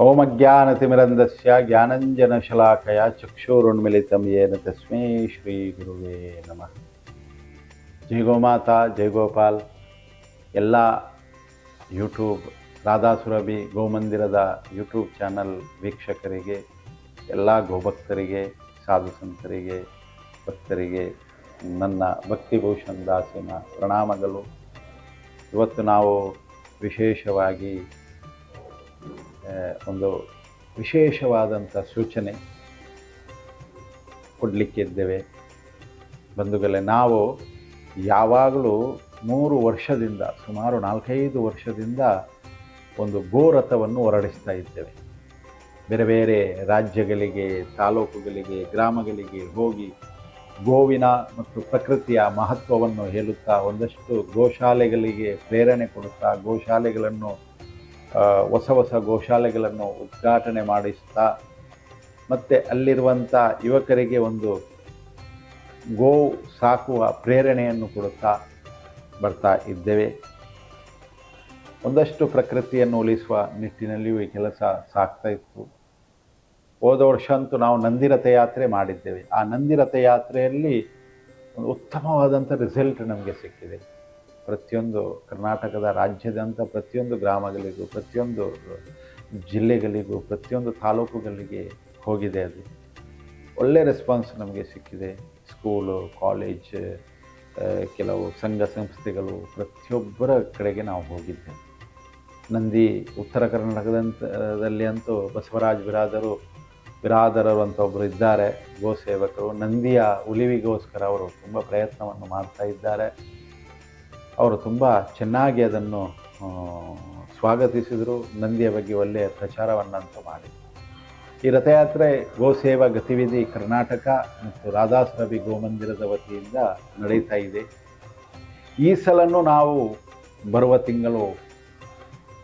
ಓಂ ಅಜ್ಞಾನತಿಮಿರಂಧಸ್ಯ ಜ್ಞಾನಂಜನಶಲಾಕಯ ಚಕ್ಷುರುನ್ಮಿಲಿತಂ ಯೇನ ತಸ್ಮೈ ಶ್ರೀ ಗುರುವೇ ನಮಃ. ಜೈ ಗೋಮಾತಾ, ಜೈ ಗೋಪಾಲ್. ಎಲ್ಲ ಯೂಟ್ಯೂಬ್ ರಾಧಾ ಸುರಭಿ ಗೋಮಂದಿರದ ಯೂಟ್ಯೂಬ್ ಚಾನಲ್ ವೀಕ್ಷಕರಿಗೆ, ಎಲ್ಲ ಗೋಭಕ್ತರಿಗೆ, ಸಾಧು ಸಂತರಿಗೆ, ಭಕ್ತರಿಗೆ ನನ್ನ ಭಕ್ತಿಭೂಷಣ್ ದಾಸಿನ ಪ್ರಣಾಮಗಳು. ಇವತ್ತು ನಾವು ವಿಶೇಷವಾಗಿ ಒಂದು ವಿಶೇಷವಾದಂಥ ಸೂಚನೆ ಕೊಡಲಿಕ್ಕಿದ್ದೇವೆ. ಬಂಧುಗಳೇ, ನಾವು ಯಾವಾಗಲೂ 3 ವರ್ಷದಿಂದ, ಸುಮಾರು 4-5 ವರ್ಷದಿಂದ ಒಂದು ಗೋರಥವನ್ನು ಹೊರಡಿಸ್ತಾ ಇದ್ದೇವೆ. ಬೇರೆ ಬೇರೆ ರಾಜ್ಯಗಳಿಗೆ, ತಾಲೂಕುಗಳಿಗೆ, ಗ್ರಾಮಗಳಿಗೆ ಹೋಗಿ ಗೋವಿನ ಮತ್ತು ಪ್ರಕೃತಿಯ ಮಹತ್ವವನ್ನು ಹೇಳುತ್ತಾ, ಒಂದಷ್ಟು ಗೋಶಾಲೆಗಳಿಗೆ ಪ್ರೇರಣೆ ಕೊಡುತ್ತಾ, ಗೋಶಾಲೆಗಳನ್ನು ಹೊಸ ಹೊಸ ಗೋಶಾಲೆಗಳನ್ನು ಉದ್ಘಾಟನೆ ಮಾಡಿಸ್ತಾ, ಮತ್ತು ಅಲ್ಲಿರುವಂಥ ಯುವಕರಿಗೆ ಒಂದು ಗೋ ಸಾಕುವ ಪ್ರೇರಣೆಯನ್ನು ಕೊಡುತ್ತಾ ಬರ್ತಾ ಇದ್ದೇವೆ. ಒಂದಷ್ಟು ಪ್ರಕೃತಿಯನ್ನು ಉಳಿಸುವ ನಿಟ್ಟಿನಲ್ಲಿಯೂ ಈ ಕೆಲಸ ಸಾಗ್ತಾ ಇತ್ತು. ಹೋದ ವರ್ಷ ಅಂತೂ ನಾವು ನಂದಿ ರಥಯಾತ್ರೆ ಮಾಡಿದ್ದೇವೆ. ಆ ನಂದಿ ರಥಯಾತ್ರೆಯಲ್ಲಿ ಒಂದು ಉತ್ತಮವಾದಂಥ ರಿಸಲ್ಟ್ ನಮಗೆ ಸಿಕ್ಕಿದೆ. ಪ್ರತಿಯೊಂದು ಕರ್ನಾಟಕದ ರಾಜ್ಯದಂಥ ಪ್ರತಿಯೊಂದು ಗ್ರಾಮಗಳಿಗೂ, ಪ್ರತಿಯೊಂದು ಜಿಲ್ಲೆಗಳಿಗೂ, ಪ್ರತಿಯೊಂದು ತಾಲೂಕುಗಳಿಗೆ ಹೋಗಿದೆ. ಅದು ಒಳ್ಳೆಯ ರೆಸ್ಪಾನ್ಸ್ ನಮಗೆ ಸಿಕ್ಕಿದೆ. ಸ್ಕೂಲು, ಕಾಲೇಜ್, ಕೆಲವು ಸಂಘ ಸಂಸ್ಥೆಗಳು, ಪ್ರತಿಯೊಬ್ಬರ ಕಡೆಗೆ ನಾವು ಹೋಗಿದ್ದೇವೆ. ನಂದಿ ಉತ್ತರ ಕರ್ನಾಟಕದಲ್ಲಿ ಅಂತೂ ಬಸವರಾಜ್ ಬಿರಾದರರು ಅಂತ ಒಬ್ಬರು ಇದ್ದಾರೆ, ಗೋ ಸೇವಕರು. ನಂದಿಯ ಉಳಿವಿಗೋಸ್ಕರ ಅವರು ತುಂಬ ಪ್ರಯತ್ನವನ್ನು ಮಾಡ್ತಾ ಇದ್ದಾರೆ. ಅವರು ತುಂಬ ಚೆನ್ನಾಗಿ ಅದನ್ನು ಸ್ವಾಗತಿಸಿದರು. ನಂದಿಯ ಬಗ್ಗೆ ಒಳ್ಳೆಯ ಪ್ರಚಾರವನ್ನಂತೂ ಮಾಡಿದರು. ಈ ರಥಯಾತ್ರೆ ಗೋಸೇವಾ ಗತಿವಿಧಿ ಕರ್ನಾಟಕ ಮತ್ತು ರಾಧಾ ಸುರಭಿ ಗೋಮಂದಿರದ ವತಿಯಿಂದ ನಡೀತಾ ಇದೆ. ಈ ಸಲನೂ ನಾವು ಬರುವ ತಿಂಗಳು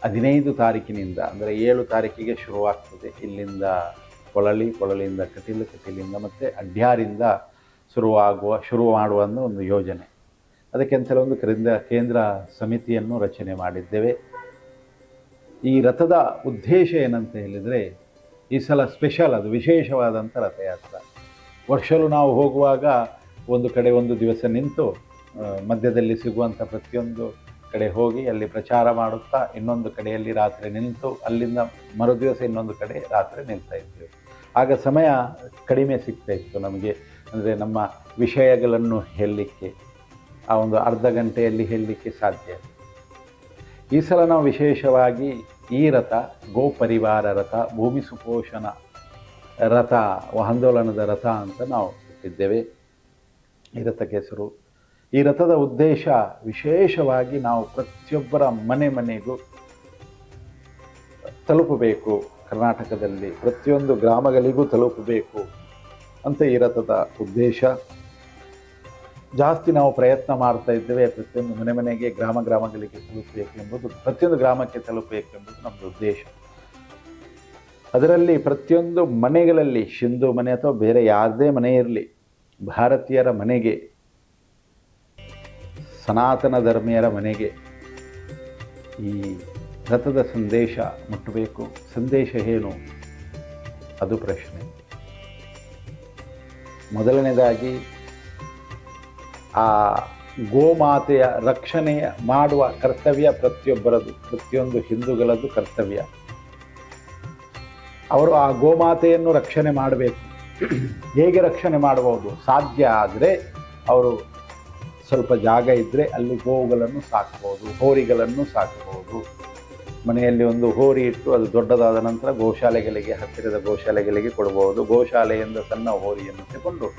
15 ತಾರೀಕಿನಿಂದ, ಅಂದರೆ 7 ತಾರೀಕಿಗೆ ಶುರುವಾಗ್ತದೆ. ಇಲ್ಲಿಂದ ಕೊಳಲಿಯಿಂದ ಕಟೀಲಿಂದ ಮತ್ತು ಅಡ್ಯಾರಿಂದ ಶುರು ಮಾಡುವ ಒಂದು ಯೋಜನೆ. ಅದಕ್ಕೆ ಅಂತಲೇ ಒಂದು ಕೇಂದ್ರ ಸಮಿತಿಯನ್ನು ರಚನೆ ಮಾಡಿದ್ದೇವೆ. ಈ ರಥದ ಉದ್ದೇಶ ಏನಂತ ಹೇಳಿದರೆ, ಈ ಸಲ ಸ್ಪೆಷಲ್, ಅದು ವಿಶೇಷವಾದಂಥ ರಥಯಾತ್ರೆ. ವರ್ಷಲು ನಾವು ಹೋಗುವಾಗ ಒಂದು ಕಡೆ ಒಂದು ದಿವಸ ನಿಂತು, ಮಧ್ಯದಲ್ಲಿ ಸಿಗುವಂಥ ಪ್ರತಿಯೊಂದು ಕಡೆ ಹೋಗಿ ಅಲ್ಲಿ ಪ್ರಚಾರ ಮಾಡುತ್ತಾ, ಇನ್ನೊಂದು ಕಡೆಯಲ್ಲಿ ರಾತ್ರಿ ನಿಂತು, ಅಲ್ಲಿಂದ ಮರುದಿವಸ ಇನ್ನೊಂದು ಕಡೆ ರಾತ್ರಿ ನಿಲ್ತಾ ಇದ್ದೇವೆ. ಆಗ ಸಮಯ ಕಡಿಮೆ ಸಿಗ್ತಾ ಇತ್ತು ನಮಗೆ. ಅಂದರೆ ನಮ್ಮ ವಿಷಯಗಳನ್ನು ಹೇಳಲಿಕ್ಕೆ ಆ ಒಂದು ಅರ್ಧ ಗಂಟೆಯಲ್ಲಿ ಹೇಳಲಿಕ್ಕೆ ಸಾಧ್ಯ. ಈ ಸಲ ನಾವು ವಿಶೇಷವಾಗಿ ಈ ರಥ ಗೋ ಪರಿವಾರ ರಥ, ಭೂಮಿ ಸುಪೋಷಣ ರಥ, ಆಂದೋಲನದ ರಥ ಅಂತ ನಾವು ಇಟ್ಟಿದ್ದೇವೆ. ಈ ರಥಕ್ಕೆ ಹೆಸರು. ಈ ರಥದ ಉದ್ದೇಶ ವಿಶೇಷವಾಗಿ ನಾವು ಪ್ರತಿಯೊಬ್ಬರ ಮನೆಗೂ ತಲುಪಬೇಕು, ಕರ್ನಾಟಕದಲ್ಲಿ ಪ್ರತಿಯೊಂದು ಗ್ರಾಮಗಳಿಗೂ ತಲುಪಬೇಕು ಅಂತ ಈ ರಥದ ಉದ್ದೇಶ. ಜಾಸ್ತಿ ನಾವು ಪ್ರಯತ್ನ ಮಾಡ್ತಾ ಇದ್ದೇವೆ. ಪ್ರತಿಯೊಂದು ಮನೆಗೆ, ಗ್ರಾಮಗಳಿಗೆ ತಲುಪಬೇಕು ಎಂಬುದು, ಪ್ರತಿಯೊಂದು ಗ್ರಾಮಕ್ಕೆ ತಲುಪಬೇಕು ಎಂಬುದು ನಮ್ಮದು ಉದ್ದೇಶ. ಅದರಲ್ಲಿ ಪ್ರತಿಯೊಂದು ಮನೆಗಳಲ್ಲಿ, ಹಿಂದೂ ಮನೆ ಅಥವಾ ಬೇರೆ ಯಾವುದೇ ಮನೆ ಇರಲಿ, ಭಾರತೀಯರ ಮನೆಗೆ, ಸನಾತನ ಧರ್ಮೀಯರ ಮನೆಗೆ ಈ ರಥದ ಸಂದೇಶ ಮುಟ್ಟಬೇಕು. ಸಂದೇಶ ಏನು? ಅದು ಪ್ರಶ್ನೆ. ಮೊದಲನೇದಾಗಿ ಆ ಗೋಮಾತೆಯ ರಕ್ಷಣೆಯ ಮಾಡುವ ಕರ್ತವ್ಯ ಪ್ರತಿಯೊಬ್ಬರದು, ಪ್ರತಿಯೊಂದು ಹಿಂದೂಗಳದ್ದು ಕರ್ತವ್ಯ. ಅವರು ಆ ಗೋಮಾತೆಯನ್ನು ರಕ್ಷಣೆ ಮಾಡಬೇಕು. ಹೇಗೆ ರಕ್ಷಣೆ ಮಾಡಬಹುದು? ಸಾಧ್ಯ ಆದರೆ ಅವರು ಸ್ವಲ್ಪ ಜಾಗ ಇದ್ದರೆ ಅಲ್ಲಿ ಗೋವುಗಳನ್ನು ಸಾಕಬಹುದು, ಹೋರಿಗಳನ್ನು ಸಾಕಬಹುದು. ಮನೆಯಲ್ಲಿ ಒಂದು ಹೋರಿ ಇಟ್ಟು ಅದು ದೊಡ್ಡದಾದ ನಂತರ ಗೋಶಾಲೆಗಳಿಗೆ, ಹತ್ತಿರದ ಗೋಶಾಲೆಗಳಿಗೆ ಕೊಡಬಹುದು. ಗೋಶಾಲೆಯಿಂದ ಸಣ್ಣ ಹೋರಿಯನ್ನು ತಗೊಂಡು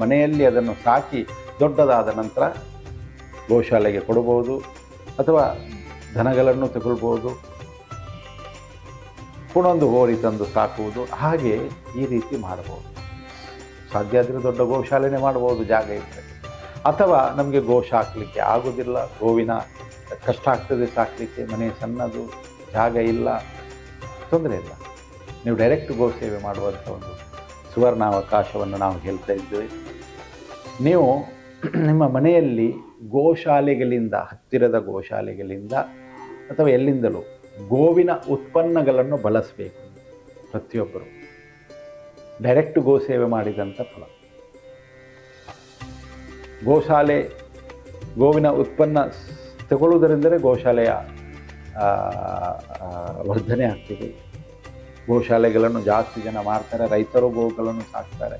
ಮನೆಯಲ್ಲಿ ಅದನ್ನು ಸಾಕಿ ದೊಡ್ಡದಾದ ನಂತರ ಗೋಶಾಲೆಗೆ ಕೊಡಬಹುದು, ಅಥವಾ ದನಗಳನ್ನು ತಗೊಳ್ಬೋದು, ಪುನೊಂದು ಹೋರಿ ತಂದು ಸಾಕುವುದು. ಹಾಗೆ ಈ ರೀತಿ ಮಾಡಬಹುದು. ಸಾಧ್ಯ ಆದರೆ ದೊಡ್ಡ ಗೋಶಾಲೆನೇ ಮಾಡಬಹುದು ಜಾಗ ಇದ್ದರೆ. ಅಥವಾ ನಮಗೆ ಗೋ ಸಾಕಲಿಕ್ಕೆ ಆಗೋದಿಲ್ಲ, ಗೋವಿನ ಕಷ್ಟ ಆಗ್ತದೆ ಸಾಕಲಿಕ್ಕೆ, ಮನೆ ಸಣ್ಣದು, ಜಾಗ ಇಲ್ಲ, ತೊಂದರೆ ಇಲ್ಲ, ನೀವು ಡೈರೆಕ್ಟ್ ಗೋ ಸೇವೆ ಮಾಡುವಂಥ ಒಂದು ಸುವರ್ಣಾವಕಾಶವನ್ನು ನಾವು ಹೇಳ್ತಾ ಇದ್ದೇವೆ. ನೀವು ನಿಮ್ಮ ಮನೆಯಲ್ಲಿ ಗೋಶಾಲೆಗಳಿಂದ, ಹತ್ತಿರದ ಗೋಶಾಲೆಗಳಿಂದ ಅಥವಾ ಎಲ್ಲಿಂದಲೂ ಗೋವಿನ ಉತ್ಪನ್ನಗಳನ್ನು ಬಳಸಬೇಕು. ಪ್ರತಿಯೊಬ್ಬರು ಡೈರೆಕ್ಟ್ ಗೋಸೇವೆ ಮಾಡಿದಂಥ ಫಲ. ಗೋಶಾಲೆ, ಗೋವಿನ ಉತ್ಪನ್ನ ತಗೊಳ್ಳುವುದರಿಂದಲೇ ಗೋಶಾಲೆಯ ವರ್ಧನೆ ಆಗ್ತಿದೆ. ಗೋಶಾಲೆಗಳನ್ನು ಜಾಸ್ತಿ ಜನ ಮಾಡ್ತಾರೆ, ರೈತರು ಗೋಗಳನ್ನು ಸಾಕ್ತಾರೆ.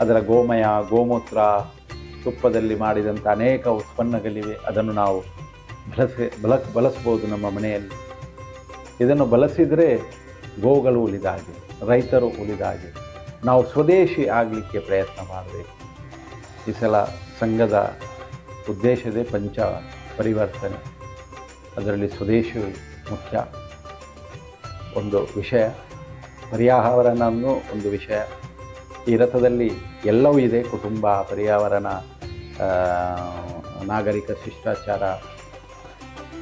ಅದರ ಗೋಮಯ, ಗೋಮೂತ್ರ, ತುಪ್ಪದಲ್ಲಿ ಮಾಡಿದಂಥ ಅನೇಕ ಉತ್ಪನ್ನಗಳಿವೆ. ಅದನ್ನು ನಾವು ಬಳಸ್ಬೋದು ನಮ್ಮ ಮನೆಯಲ್ಲಿ. ಇದನ್ನು ಬಳಸಿದರೆ ಗೋಗಳು ಉಳಿದ ಹಾಗೆ, ರೈತರು ಉಳಿದ ಹಾಗೆ. ನಾವು ಸ್ವದೇಶಿ ಆಗಲಿಕ್ಕೆ ಪ್ರಯತ್ನ ಮಾಡಬೇಕು. ಈ ಸಲ ಸಂಘದ ಉದ್ದೇಶವೇ ಪಂಚ ಪರಿವರ್ತನೆ. ಅದರಲ್ಲಿ ಸ್ವದೇಶಿ ಮುಖ್ಯ ಒಂದು ವಿಷಯ, ಪರ್ಯಾವರಣವನ್ನು ಒಂದು ವಿಷಯ. ಈ ರಥದಲ್ಲಿ ಎಲ್ಲವೂ ಇದೆ, ಕುಟುಂಬ, ಪರ್ಯಾವರಣ, ನಾಗರಿಕ ಶಿಷ್ಟಾಚಾರ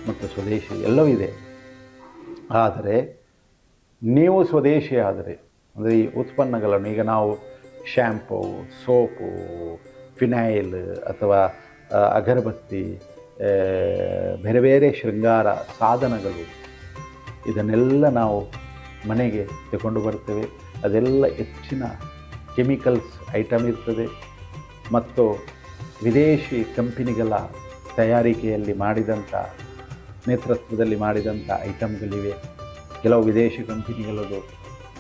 ಮತ್ತು ಸ್ವದೇಶಿ ಎಲ್ಲವೂ ಇದೆ. ಆದರೆ ನೀವು ಸ್ವದೇಶಿ ಆದರೆ, ಅಂದರೆ ಈ ಉತ್ಪನ್ನಗಳನ್ನು, ಈಗ ನಾವು ಶ್ಯಾಂಪು, ಸೋಪು, ಫಿನೈಲ್ ಅಥವಾ ಅಗರಬತ್ತಿ, ಬೇರೆ ಬೇರೆ ಶೃಂಗಾರ ಸಾಧನಗಳು, ಇದನ್ನೆಲ್ಲ ನಾವು ಮನೆಗೆ ತಗೊಂಡು ಬರ್ತೇವೆ. ಅದೆಲ್ಲ ಹೆಚ್ಚಿನ ಕೆಮಿಕಲ್ಸ್ ಐಟಮ್ ಇರ್ತದೆ ಮತ್ತು ವಿದೇಶಿ ಕಂಪನಿಗಳ ತಯಾರಿಕೆಯಲ್ಲಿ ಮಾಡಿದಂಥ, ನೇತೃತ್ವದಲ್ಲಿ ಮಾಡಿದಂಥ ಐಟಮ್ಗಳಿವೆ. ಕೆಲವು ವಿದೇಶಿ ಕಂಪನಿಗಳದು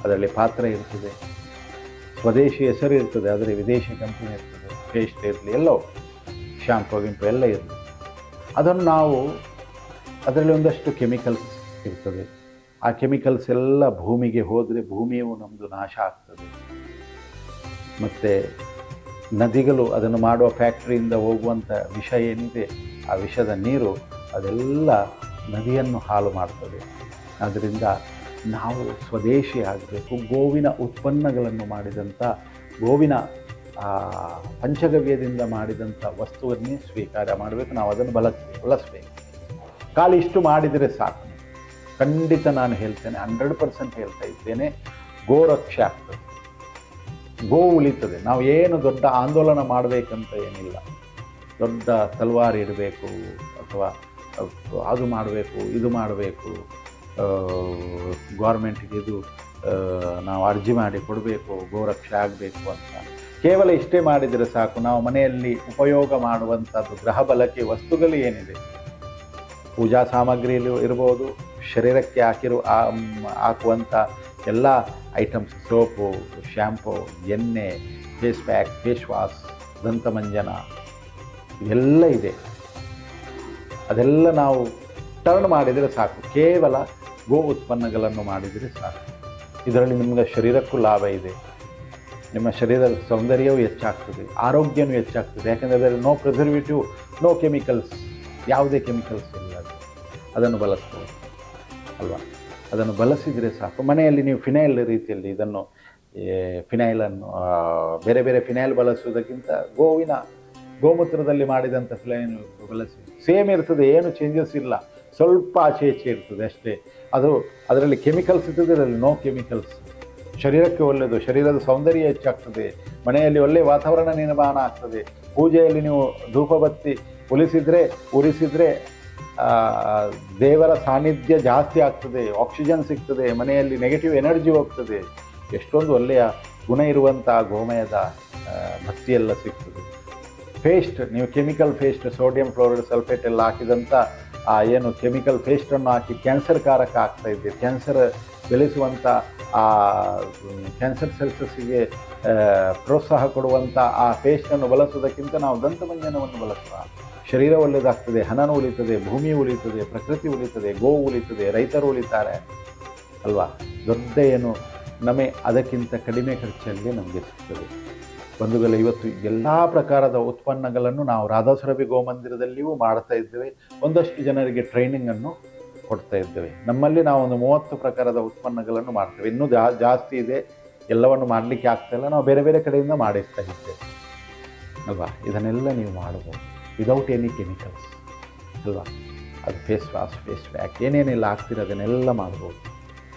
ಅದರಲ್ಲಿ ಪಾತ್ರ ಇರ್ತದೆ, ಸ್ವದೇಶಿ ಹೆಸರು ಇರ್ತದೆ, ಆದರೆ ವಿದೇಶಿ ಕಂಪನಿ ಇರ್ತದೆ. ಪೇಸ್ಟ್ ಇರಲಿ, ಎಲ್ಲವೂ ಶಾಂಪು ಗಿಂಪು ಎಲ್ಲ ಇರಲಿ, ಅದನ್ನು ನಾವು, ಅದರಲ್ಲಿ ಒಂದಷ್ಟು ಕೆಮಿಕಲ್ಸ್ ಇರ್ತದೆ. ಆ ಕೆಮಿಕಲ್ಸ್ ಎಲ್ಲ ಭೂಮಿಗೆ ಹೋದರೆ ಭೂಮಿಯು ನಮ್ಮದು ನಾಶ ಆಗ್ತದೆ. ಮತ್ತು ನದಿಗಳು, ಅದನ್ನು ಮಾಡುವ ಫ್ಯಾಕ್ಟ್ರಿಯಿಂದ ಹೋಗುವಂಥ ವಿಷ ಏನಿದೆ, ಆ ವಿಷದ ನೀರು ಅದೆಲ್ಲ ನದಿಯನ್ನು ಹಾಳು ಮಾಡ್ತದೆ. ಆದ್ದರಿಂದ ನಾವು ಸ್ವದೇಶಿ ಆಗಬೇಕು. ಗೋವಿನ ಉತ್ಪನ್ನಗಳನ್ನು ಮಾಡಿದಂಥ, ಗೋವಿನ ಪಂಚಗವ್ಯದಿಂದ ಮಾಡಿದಂಥ ವಸ್ತುವನ್ನೇ ಸ್ವೀಕಾರ ಮಾಡಬೇಕು. ನಾವು ಅದನ್ನು ಬಳಸಬೇಕು. ಖಾಲಿ ಇಷ್ಟು ಮಾಡಿದರೆ ಸಾಕು. ಖಂಡಿತ ನಾನು ಹೇಳ್ತೇನೆ, 100% ಹೇಳ್ತಾ ಇದ್ದೇನೆ, ಗೋರಕ್ಷೆ ಆಗ್ತದೆ, ಗೋ ಉಳಿತದೆ. ನಾವು ಏನು ದೊಡ್ಡ ಆಂದೋಲನ ಮಾಡಬೇಕಂತ ಏನಿಲ್ಲ. ದೊಡ್ಡ ತಲವಾರು ಇಡಬೇಕು ಅಥವಾ ಅದು ಮಾಡಬೇಕು, ಇದು ಮಾಡಬೇಕು, ಗೌರ್ಮೆಂಟಿಗೆ ಇದು ನಾವು ಅರ್ಜಿ ಮಾಡಿ ಕೊಡಬೇಕು, ಗೋರಕ್ಷೆ ಆಗಬೇಕು ಅಂತ ಕೇವಲ ಇಷ್ಟೇ ಮಾಡಿದರೆ ಸಾಕು. ನಾವು ಮನೆಯಲ್ಲಿ ಉಪಯೋಗ ಮಾಡುವಂಥದ್ದು ಗೃಹ ಬಳಕೆ ವಸ್ತುಗಳು ಏನಿದೆ, ಪೂಜಾ ಸಾಮಗ್ರಿಯಲ್ಲೂ ಇರ್ಬೋದು, ಶರೀರಕ್ಕೆ ಹಾಕುವಂಥ ಎಲ್ಲ ಐಟಮ್ಸ್, ಸೋಪು, ಶ್ಯಾಂಪು, ಎಣ್ಣೆ, ಫೇಸ್ ಪ್ಯಾಕ್, ಫೇಸ್ ವಾಶ್, ದಂತಮಂಜನ ಇವೆಲ್ಲ ಇದೆ. ಅದೆಲ್ಲ ನಾವು ಟರ್ನ್ ಮಾಡಿದರೆ ಸಾಕು. ಕೇವಲ ಗೋ ಉತ್ಪನ್ನಗಳನ್ನು ಮಾಡಿದರೆ ಸಾಕು. ಇದರಲ್ಲಿ ನಿಮಗೆ ಶರೀರಕ್ಕೂ ಲಾಭ ಇದೆ, ನಿಮ್ಮ ಶರೀರದ ಸೌಂದರ್ಯವೂ ಹೆಚ್ಚಾಗ್ತದೆ, ಆರೋಗ್ಯವೂ ಹೆಚ್ಚಾಗ್ತದೆ. ಯಾಕೆಂದರೆ ಅದರಲ್ಲಿ ನೋ ಪ್ರಿಸರ್ವೇಟಿವ್, ನೋ ಕೆಮಿಕಲ್ಸ್, ಯಾವುದೇ ಕೆಮಿಕಲ್ಸ್ ಇಲ್ಲ. ಅದನ್ನು ಬಳಸ್ಬೋದು ಅಲ್ವಾ? ಅದನ್ನು ಬಳಸಿದರೆ ಸಾಕು. ಮನೆಯಲ್ಲಿ ನೀವು ಫಿನೈಲ್ ರೀತಿಯಲ್ಲಿ ಇದನ್ನು, ಫಿನೈಲನ್ನು, ಬೇರೆ ಬೇರೆ ಫಿನೈಲ್ ಬಳಸುವುದಕ್ಕಿಂತ ಗೋಮೂತ್ರದಲ್ಲಿ ಮಾಡಿದಂಥ ಫಿನೈಲ್ ಬಳಸಿ, ಸೇಮ್ ಇರ್ತದೆ, ಏನು ಚೇಂಜಸ್ ಇಲ್ಲ. ಸ್ವಲ್ಪ ಆಚೆ ಈಚೆ ಇರ್ತದೆ ಅಷ್ಟೇ. ಅದರಲ್ಲಿ ಕೆಮಿಕಲ್ಸ್ ಇರ್ತದೆ, ಅದರಲ್ಲಿ ನೋ ಕೆಮಿಕಲ್ಸ್. ಶರೀರಕ್ಕೆ ಒಳ್ಳೆಯದು, ಶರೀರದ ಸೌಂದರ್ಯ ಹೆಚ್ಚಾಗ್ತದೆ, ಮನೆಯಲ್ಲಿ ಒಳ್ಳೆಯ ವಾತಾವರಣ ನಿರ್ಮಾಣ ಆಗ್ತದೆ. ಪೂಜೆಯಲ್ಲಿ ನೀವು ಧೂಪಬತ್ತಿ ಉರಿಸಿದರೆ ದೇವರ ಸಾನ್ನಿಧ್ಯ ಜಾಸ್ತಿ ಆಗ್ತದೆ, ಆಕ್ಸಿಜನ್ ಸಿಗ್ತದೆ, ಮನೆಯಲ್ಲಿ ನೆಗೆಟಿವ್ ಎನರ್ಜಿ ಹೋಗ್ತದೆ. ಎಷ್ಟೊಂದು ಒಳ್ಳೆಯ ಗುಣ ಇರುವಂಥ ಗೋಮಯದ ಭಕ್ತಿಯೆಲ್ಲ ಸಿಗ್ತದೆ. ಪೇಸ್ಟ್, ನೀವು chemical paste, sodium chloride sulphate ಎಲ್ಲ ಹಾಕಿದಂಥ ಏನು ಕೆಮಿಕಲ್ ಪೇಸ್ಟನ್ನು ಹಾಕಿ ಕ್ಯಾನ್ಸರ್ ಕಾರಕ ಆಗ್ತಾಯಿದೆ. ಕ್ಯಾನ್ಸರ್ ಬೆಳೆಸುವಂಥ ಕ್ಯಾನ್ಸರ್ ಸೆಲ್ಸಸ್ಸಿಗೆ ಪ್ರೋತ್ಸಾಹ ಕೊಡುವಂಥ ಆ ಪೇಸ್ಟನ್ನು ಬಳಸುವುದಕ್ಕಿಂತ ನಾವು ದಂತಮಂಜನವನ್ನು ಬಳಸುವ. ಶರೀರ ಒಳ್ಳೆಯದಾಗ್ತದೆ, ಹಣನೂ ಉಳಿತದೆ, ಭೂಮಿ ಉಳಿತದೆ, ಪ್ರಕೃತಿ ಉಳಿತದೆ, ಗೋವು ಉಳಿತದೆ, ರೈತರು ಉಳಿತಾರೆ ಅಲ್ವಾ? ದೊಡ್ಡ ಏನು ನಮಗೆ ಅದಕ್ಕಿಂತ ಕಡಿಮೆ ಖರ್ಚಲ್ಲಿ ನಮಗೆ ಸಿಗ್ತದೆ. ಬಂಧುಗಳು, ಇವತ್ತು ಎಲ್ಲ ಪ್ರಕಾರದ ಉತ್ಪನ್ನಗಳನ್ನು ನಾವು ರಾಧಾಸುರಭಿ ಗೋಮಂದಿರದಲ್ಲಿಯೂ ಮಾಡ್ತಾ ಇದ್ದೇವೆ. ಒಂದಷ್ಟು ಜನರಿಗೆ ಟ್ರೈನಿಂಗನ್ನು ಕೊಡ್ತಾ ಇದ್ದೇವೆ. ನಮ್ಮಲ್ಲಿ ನಾವು ಒಂದು 30 ಪ್ರಕಾರದ ಉತ್ಪನ್ನಗಳನ್ನು ಮಾಡ್ತೇವೆ. ಇನ್ನೂ ಜಾಸ್ತಿ ಇದೆ, ಎಲ್ಲವನ್ನು ಮಾಡಲಿಕ್ಕೆ ಆಗ್ತಾಯಿಲ್ಲ. ನಾವು ಬೇರೆ ಬೇರೆ ಕಡೆಯಿಂದ ಮಾಡಿಸ್ತಾ ಇದ್ದೇವೆ ಅಲ್ವಾ? ಇದನ್ನೆಲ್ಲ ನೀವು ಮಾಡ್ಬೋದು ವಿದೌಟ್ ಎನಿ ಕೆಮಿಕಲ್ಸ್ ಅಲ್ವಾ? ಅದು ಫೇಸ್ ವಾಶ್, ಫೇಸ್ ಪ್ಯಾಕ್, ಏನೇನೆಲ್ಲ ಆಗ್ತಿರೋ ಅದನ್ನೆಲ್ಲ ಮಾಡ್ಬೋದು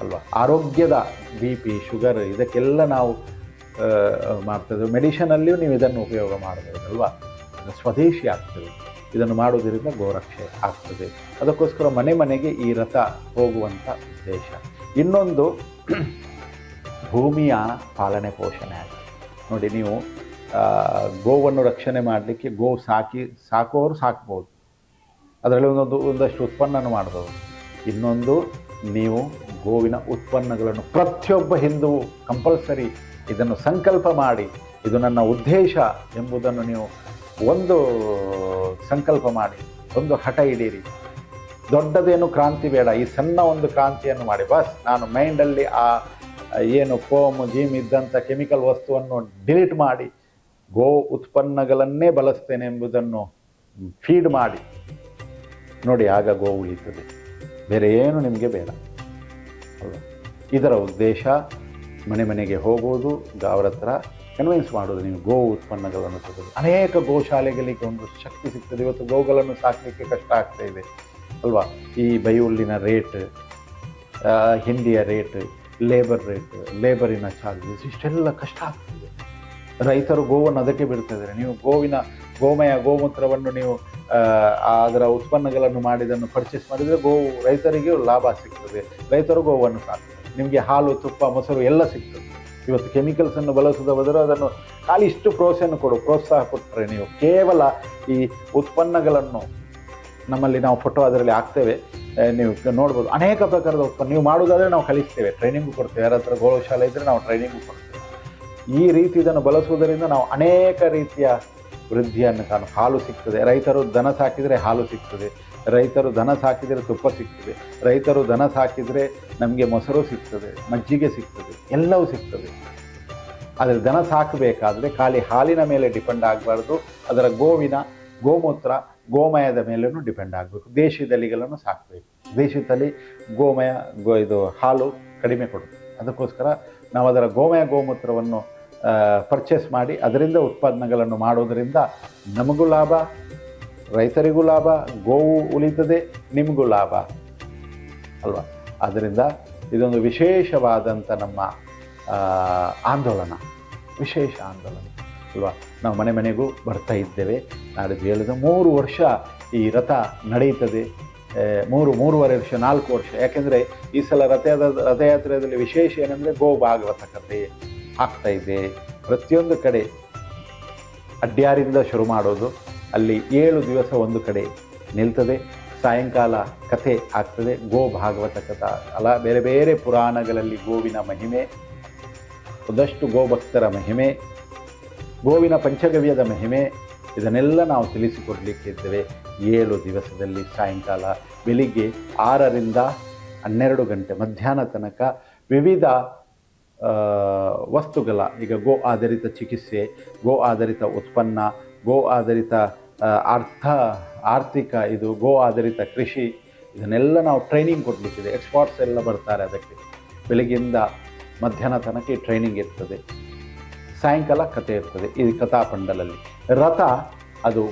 ಅಲ್ವಾ? ಆರೋಗ್ಯದ BP, ಶುಗರ್ ಇದಕ್ಕೆಲ್ಲ ನಾವು ಮಾಡ್ತಾಯಿದ್ದೇವೆ. ಮೆಡಿಷನಲ್ಲಿಯೂ ನೀವು ಇದನ್ನು ಉಪಯೋಗ ಮಾಡ್ಬೋದು ಅಲ್ವಾ? ಸ್ವದೇಶಿ ಆಗ್ತದೆ. ಇದನ್ನು ಮಾಡೋದರಿಂದ ಗೋರಕ್ಷೆ ಆಗ್ತದೆ. ಅದಕ್ಕೋಸ್ಕರ ಮನೆಗೆ ಈ ರಥ ಹೋಗುವಂಥ ಉದ್ದೇಶ. ಇನ್ನೊಂದು, ಭೂಮಿಯ ಪಾಲನೆ ಪೋಷಣೆ ಆಗಿದೆ. ನೋಡಿ, ನೀವು ಗೋವನ್ನು ರಕ್ಷಣೆ ಮಾಡಲಿಕ್ಕೆ ಗೋ ಸಾಕುವವರು ಸಾಕ್ಬೋದು, ಅದರಲ್ಲಿ ಒಂದಷ್ಟು ಉತ್ಪನ್ನವನ್ನು ಮಾಡ್ಬೋದು. ಇನ್ನೊಂದು, ನೀವು ಗೋವಿನ ಉತ್ಪನ್ನಗಳನ್ನು ಪ್ರತಿಯೊಬ್ಬ ಹಿಂದುವು ಕಂಪಲ್ಸರಿ ಇದನ್ನು ಸಂಕಲ್ಪ ಮಾಡಿ, ಇದು ನನ್ನ ಉದ್ದೇಶ ಎಂಬುದನ್ನು ನೀವು ಒಂದು ಸಂಕಲ್ಪ ಮಾಡಿ, ಒಂದು ಹಠ ಹಿಡೀರಿ. ದೊಡ್ಡದೇನು ಕ್ರಾಂತಿ ಬೇಡ, ಈ ಸಣ್ಣ ಒಂದು ಕ್ರಾಂತಿಯನ್ನು ಮಾಡಿ. ಬಸ್ ನಾನು ಮೈಂಡಲ್ಲಿ ಏನು ಫೋಮ್ ಗೀಮ್ ಇದ್ದಂಥ ಕೆಮಿಕಲ್ ವಸ್ತುವನ್ನು ಡಿಲೀಟ್ ಮಾಡಿ ಗೋ ಉತ್ಪನ್ನಗಳನ್ನೇ ಬಳಸ್ತೇನೆ ಎಂಬುದನ್ನು ಫೀಡ್ ಮಾಡಿ ನೋಡಿ, ಆಗ ಗೋ ಉಳಿತದೆ. ಬೇರೆ ಏನು ನಿಮಗೆ ಬೇಡ ಅಲ್ವಾ? ಇದರ ಉದ್ದೇಶ ಮನೆ ಮನೆಗೆ ಹೋಗುವುದು, ಅವರ ಹತ್ರ ಕನ್ವಿನ್ಸ್ ಮಾಡೋದು, ನೀವು ಗೋ ಉತ್ಪನ್ನಗಳನ್ನು ತಗೋದು. ಅನೇಕ ಗೋಶಾಲೆಗಳಿಗೆ ಒಂದು ಶಕ್ತಿ ಸಿಗ್ತದೆ. ಇವತ್ತು ಗೋಗಳನ್ನು ಸಾಕಲಿಕ್ಕೆ ಕಷ್ಟ ಆಗ್ತಾ ಇದೆ ಅಲ್ವಾ? ಈ ಬೈಹುಲ್ಲಿನ ರೇಟ್, ಹಿಂಡಿಯ ರೇಟ್, ಲೇಬರಿನ ಚಾರ್ಜಸ್, ಇಷ್ಟೆಲ್ಲ ಕಷ್ಟ ಆಗ್ತಿದೆ. ರೈತರು ಗೋವನ್ನು ಅದಕ್ಕೆ ಬಿಡ್ತಾಯಿದ್ದಾರೆ. ನೀವು ಗೋಮಯ ಗೋಮೂತ್ರವನ್ನು ನೀವು ಅದರ ಉತ್ಪನ್ನಗಳನ್ನು ಮಾಡಿದನ್ನು ಪರ್ಚೇಸ್ ಮಾಡಿದರೆ ರೈತರಿಗೆ ಲಾಭ ಸಿಗ್ತದೆ, ರೈತರು ಗೋವನ್ನು ಸಾಕ್ತಾರೆ. ನಿಮಗೆ ಹಾಲು, ತುಪ್ಪ, ಮೊಸರು ಎಲ್ಲ ಸಿಗ್ತದೆ. ಇವತ್ತು ಕೆಮಿಕಲ್ಸನ್ನು ಬಳಸದ ಬದಲು ಅದನ್ನು ಖಾಲಿ ಇಷ್ಟು ಪ್ರೋತ್ಸಾಹ ಕೊಟ್ಟರೆ, ನೀವು ಕೇವಲ ಈ ಉತ್ಪನ್ನಗಳನ್ನು ನಮ್ಮಲ್ಲಿ ನಾವು ಫೋಟೋ ಅದರಲ್ಲಿ ಹಾಕ್ತೇವೆ, ನೀವು ನೋಡ್ಬೋದು. ಅನೇಕ ಪ್ರಕಾರದ ಉತ್ಪನ್ನ ನೀವು ಮಾಡೋದಾದರೆ ನಾವು ಕಲಿಸ್ತೇವೆ, ಟ್ರೈನಿಂಗು ಕೊಡ್ತೇವೆ. ಯಾರ ಹತ್ರ ಗೋಶಾಲೆ ಇದ್ದರೆ ನಾವು ಟ್ರೈನಿಂಗು ಕೊಡ್ತೇವೆ. ಈ ರೀತಿ ಇದನ್ನು ಬಳಸುವುದರಿಂದ ನಾವು ಅನೇಕ ರೀತಿಯ ವೃದ್ಧಿಯನ್ನು ಹಾಲು ಸಿಗ್ತದೆ. ರೈತರು ದನ ಸಾಕಿದರೆ ಹಾಲು ಸಿಗ್ತದೆ, ರೈತರು ದನ ಸಾಕಿದರೆ ತುಪ್ಪ ಸಿಗ್ತದೆ, ರೈತರು ದನ ಸಾಕಿದರೆ ನಮಗೆ ಮೊಸರು ಸಿಗ್ತದೆ, ಮಜ್ಜಿಗೆ ಸಿಗ್ತದೆ, ಎಲ್ಲವೂ ಸಿಗ್ತದೆ. ಆದರೆ ದನ ಸಾಕಬೇಕಾದ್ರೆ ಖಾಲಿ ಹಾಲಿನ ಮೇಲೆ ಡಿಪೆಂಡ್ ಆಗಬಾರ್ದು, ಅದರ ಗೋಮೂತ್ರ, ಗೋಮಯದ ಮೇಲೂ ಡಿಪೆಂಡ್ ಆಗಬೇಕು. ದೇಶಿ ತಳಿಗಳನ್ನು ಸಾಕಬೇಕು. ದೇಶಿ ತಳಿ ಇದು ಹಾಲು ಕಡಿಮೆ ಕೊಡುತ್ತೆ. ಅದಕ್ಕೋಸ್ಕರ ನಾವು ಅದರ ಗೋಮೂತ್ರವನ್ನು ಪರ್ಚೇಸ್ ಮಾಡಿ ಅದರಿಂದ ಉತ್ಪನ್ನಗಳನ್ನು ಮಾಡೋದರಿಂದ ನಮಗೂ ಲಾಭ, ರೈತರಿಗೂ ಲಾಭ, ಗೋವು ಉಳಿತದೆ, ನಿಮಗೂ ಲಾಭ ಅಲ್ವಾ? ಆದ್ದರಿಂದ ಇದೊಂದು ವಿಶೇಷವಾದಂಥ ನಮ್ಮ ವಿಶೇಷ ಆಂದೋಲನ ಅಲ್ವಾ? ನಾವು ಮನೆ ಮನೆಗೂ ಬರ್ತಾ ಇದ್ದೇವೆ. ನಾಡಿದ್ದು ಹೇಳಿದ 3 ವರ್ಷ ಈ ರಥ ನಡೆಯುತ್ತದೆ. 3.5 ವರ್ಷ, 4 ವರ್ಷ. ಯಾಕೆಂದರೆ ಈ ಸಲ ರಥಯಾತ್ರೆಯಲ್ಲಿ ವಿಶೇಷ ಏನಂದರೆ ಗೋ ಭಾಗವತ ಕಥೆ ಆಗ್ತಾ ಇದೆ. ಪ್ರತಿಯೊಂದು ಕಡೆ ಅಡ್ಯಾರಿಂದ ಶುರು ಮಾಡೋದು, ಅಲ್ಲಿ 7 ದಿವಸ ಒಂದು ಕಡೆ ನಿಲ್ತದೆ. ಸಾಯಂಕಾಲ ಕಥೆ ಆಗ್ತದೆ, ಗೋ ಭಾಗವತ ಕಥಾ ಅಲ್ಲ. ಬೇರೆ ಬೇರೆ ಪುರಾಣಗಳಲ್ಲಿ ಗೋವಿನ ಮಹಿಮೆ, ಒಂದಷ್ಟು ಗೋಭಕ್ತರ ಮಹಿಮೆ, ಗೋವಿನ ಪಂಚಗವ್ಯದ ಮಹಿಮೆ, ಇದನ್ನೆಲ್ಲ ನಾವು ತಿಳಿಸಿಕೊಡಲಿಕ್ಕಿದ್ದೇವೆ. 7 ದಿವಸದಲ್ಲಿ ಸಾಯಂಕಾಲ ಬೆಳಿಗ್ಗೆ 6ರಿಂದ 12 ಗಂಟೆ ಮಧ್ಯಾಹ್ನ ತನಕ ವಿವಿಧ ವಸ್ತುಗಳ, ಈಗ ಗೋ ಆಧಾರಿತ ಚಿಕಿತ್ಸೆ, ಗೋ ಆಧಾರಿತ ಉತ್ಪನ್ನ, ಗೋ ಆಧಾರಿತ ಆರ್ಥಿಕ, ಇದು ಗೋ ಆಧಾರಿತ ಕೃಷಿ, ಇದನ್ನೆಲ್ಲ ನಾವು ಟ್ರೈನಿಂಗ್ ಕೊಡಲಿಕ್ಕಿದೆ. ಎಕ್ಸ್ಪರ್ಟ್ಸ್ ಎಲ್ಲ ಬರ್ತಾರೆ. ಅದಕ್ಕೆ ಬೆಳಗ್ಗೆಯಿಂದ ಮಧ್ಯಾಹ್ನ ತನಕ ಈ ಟ್ರೈನಿಂಗ್ ಇರ್ತದೆ. ಸಾಯಂಕಾಲ ಕಥೆ ಇರ್ತದೆ. ಈ ಕಥಾಪಂಡಲಲ್ಲಿ ರಥ ಅದು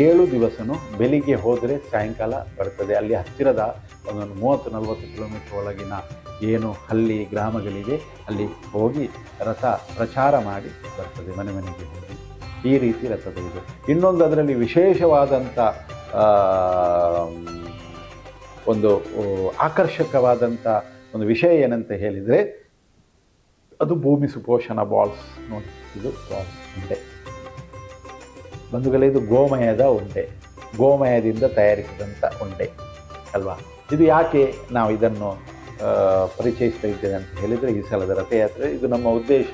7 ದಿವಸನೂ ಬೆಳಿಗ್ಗೆ ಹೋದರೆ ಸಾಯಂಕಾಲ ಬರ್ತದೆ. ಅಲ್ಲಿ ಹತ್ತಿರದ ಒಂದು 30-40 ಕಿಲೋಮೀಟರ್ ಒಳಗಿನ ಏನು ಹಳ್ಳಿ ಗ್ರಾಮಗಳಿವೆ ಅಲ್ಲಿ ಹೋಗಿ ರಥ ಪ್ರಚಾರ ಮಾಡಿ ಬರ್ತದೆ, ಮನೆ ಮನೆಗೆ ಹೋಗಿ. ಈ ರೀತಿ ರಥದ ಇದು. ಇನ್ನೊಂದು ಅದರಲ್ಲಿ ವಿಶೇಷವಾದಂಥ ಒಂದು ಆಕರ್ಷಕವಾದಂಥ ಒಂದು ವಿಷಯ ಏನಂತ ಹೇಳಿದರೆ, ಅದು ಭೂಮಿ ಸುಪೋಷಣ ಬಾಲ್ಸ್. ನೋಡಿ, ಇದು ಬಾಲ್ಸ್ ಉಂಡೆ ಬಂಧುಗಳೇ, ಇದು ಗೋಮಯದ ಉಂಡೆ, ಗೋಮಯದಿಂದ ತಯಾರಿಸಿದಂಥ ಉಂಡೆ ಅಲ್ವಾ? ಇದು ಯಾಕೆ ನಾವು ಇದನ್ನು ಪರಿಚಯಿಸ್ತಾ ಇದ್ದೇವೆ ಅಂತ ಹೇಳಿದರೆ, ಈ ಸಲದ ರಥಯಾತ್ರೆ ಇದು ನಮ್ಮ ಉದ್ದೇಶ.